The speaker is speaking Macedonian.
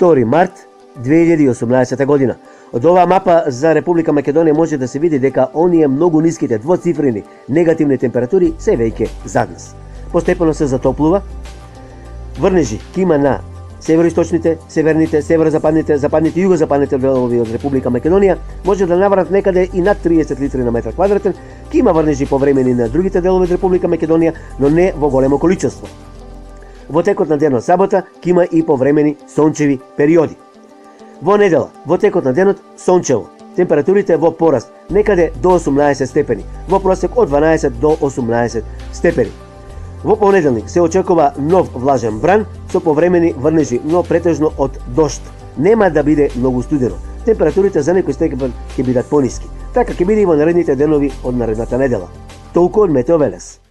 2 март 2018 година. Од оваа мапа за Република Македонија може да се види дека оние многу ниските двоцифрени негативни температури се веќе зад нас. Постепено се затоплува. Врнежи кима на североисточните, северните, северозападните, западните и југозападните делови од Република Македонија може да наврат некаде и над 30 литри на метар квадратен. Кима врнежи повремени на другите делови од Република Македонија, но не во големо количество. Во текот на денот сабота кима и повремени сончеви периоди. Во недела, во текот на денот сончево. Температурите во пораст некаде до 18 степени, во просек од 12 до 18 степени. Во понеделник се очекува нов влажен бран со повремени врнежи, но претежно од дожд. Нема да биде многу студено. Температурите за некој степен ќе бидат пониски. Така ќе биде и во наредните денови од наредната недела. Толку од Метео Велес.